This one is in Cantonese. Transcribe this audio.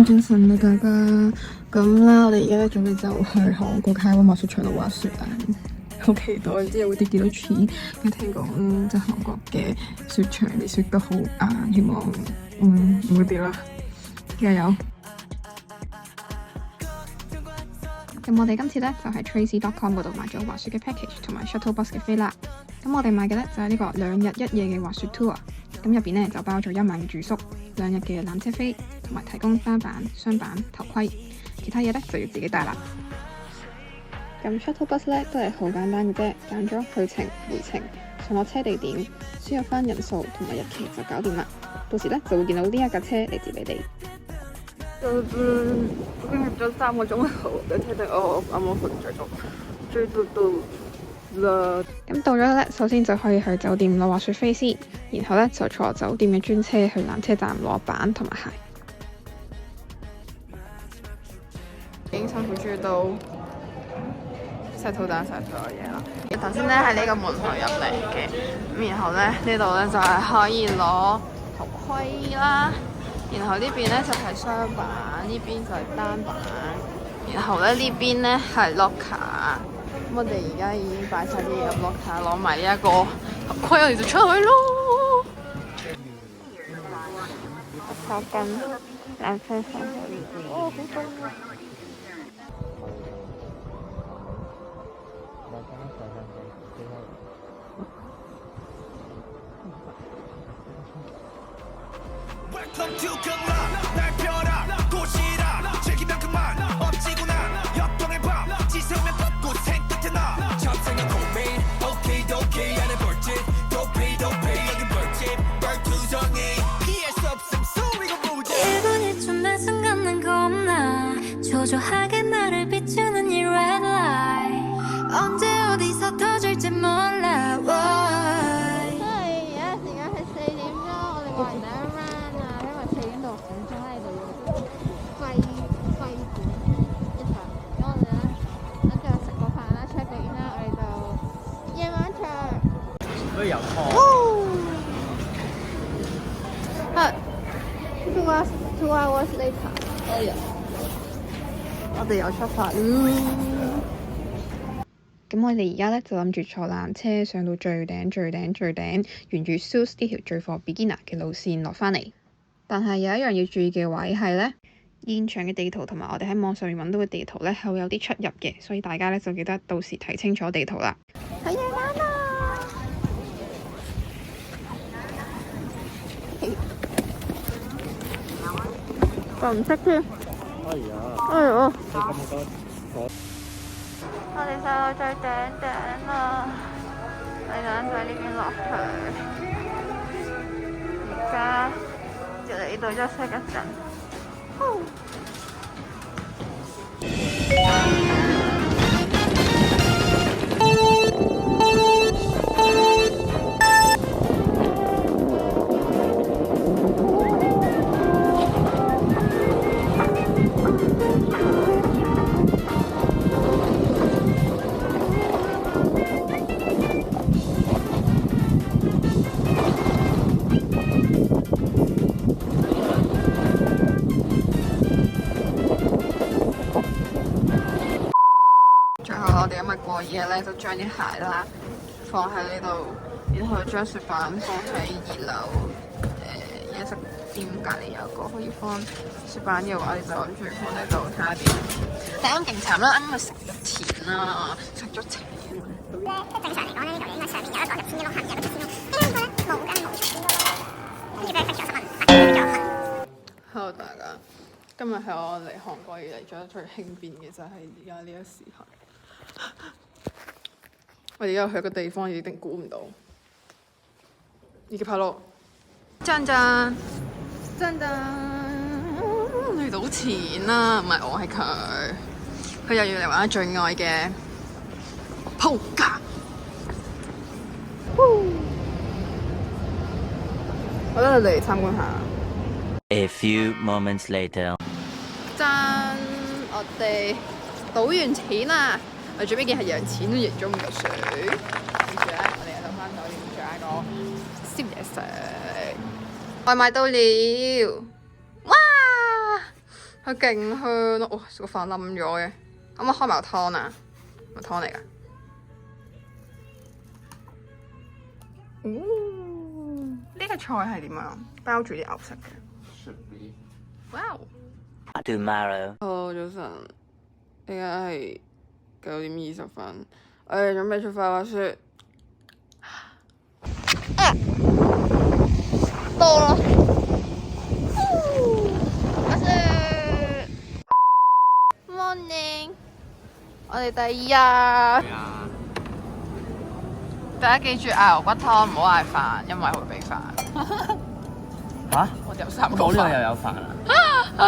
精神啦大家，咁啦，我哋而家咧準備就去韓國開溫滑雪場度滑雪啊！好期待，唔知會跌幾多錢？因為聽講即係韓國嘅雪場啲雪都好硬，希望唔會跌啦，加油！咁我哋今次咧就喺 Tracy.com 嗰度買咗滑雪嘅 package 同埋 shuttle bus 嘅飛啦。咁我哋買嘅咧就係呢個2日1夜嘅滑雪 tour。咁入邊咧就包咗1晚嘅住宿、2日嘅纜車飛，同埋提供單板、雙板、頭盔。其他嘢咧就要自己帶啦。咁 shuttle bus 咧都係好簡單嘅啫，揀咗去程、回程、上落車地點，輸入翻人數同埋日期就搞掂啦。到時咧就會見到呢一架車嚟接你哋。已經入咗3個鐘頭，你聽聽我啱啱瞓着咗，追到啦。咁到咗咧，首先就可以去酒店攞滑雪飛先，然後咧就坐酒店嘅專車去纜車站攞板同埋鞋。已經辛苦追到settle down晒所有嘢啦。頭先咧喺呢個門口入嚟嘅，咁然後咧呢度咧就係可以攞頭盔啦。然後呢邊咧就係雙板，呢邊就係單板，然後咧呢邊咧係 locker。咁我哋而家已經擺晒啲嘢入 locker，攞埋呢一個頭盔，我哋就出去咯。手巾，兩車上去。哦，好凍啊！2 hours later， 我哋又出發。咁我哋而家咧就諗住坐纜車上到最頂，沿住 Seoul 呢條最貨 beginner 嘅路線落返嚟。但係有一樣要注意嘅位係咧，現場嘅地圖同埋我哋喺網上面揾到嘅地圖咧係會有啲出入嘅，所以大家咧就記得到時睇清楚地圖啦。好夜晚啦！我唔識添。哎呀！我哋上到最頂啦，你等喺呢邊落去。而家就嚟呢度休息一陣。我哋因為過夜咧，就將啲鞋啦放喺呢度，然後將雪板放喺2樓嘢食店隔離有個可以放雪板嘅話，你就諗住放喺度睇下點。但係咁勁慘啦，啱啱食咗錢啦，食咗錢。即係正常嚟講咧，呢度應該上面有一個1000蚊，下面有一個1000蚊。呢個咧冇跟冇出邊咯，跟住俾佢食咗10蚊，跟住咗10。Hello 大家，今日係我嚟韓國以嚟做得最輕便嘅就係而家呢個時候。我而家去一個地方，一定估唔到。已經拍咯，真遇到錢啦，唔係我係佢，佢又要嚟玩最愛嘅撲克。我覺得你嚟參觀下。A few moments later， 讚！我哋賭完錢啦，我最尾件係讓錢都贏咗5嚿水。跟住咧，我哋又到翻酒店做一個宵夜食。外賣到了，佢勁香咯！哇，個飯冧咗嘅，可唔可以開埋個湯啊？個湯嚟㗎。呢個菜係點啊？包住啲牛食嘅。哇Tomorrow. Hello，早晨，而家係9:20，我哋準備出發滑雪。到啦！滑雪。Morning，我哋第二日。大家記住嗌牛骨湯，唔好嗌飯，因為會俾飯。嚇？我哋有3個飯。我呢度又有飯啊！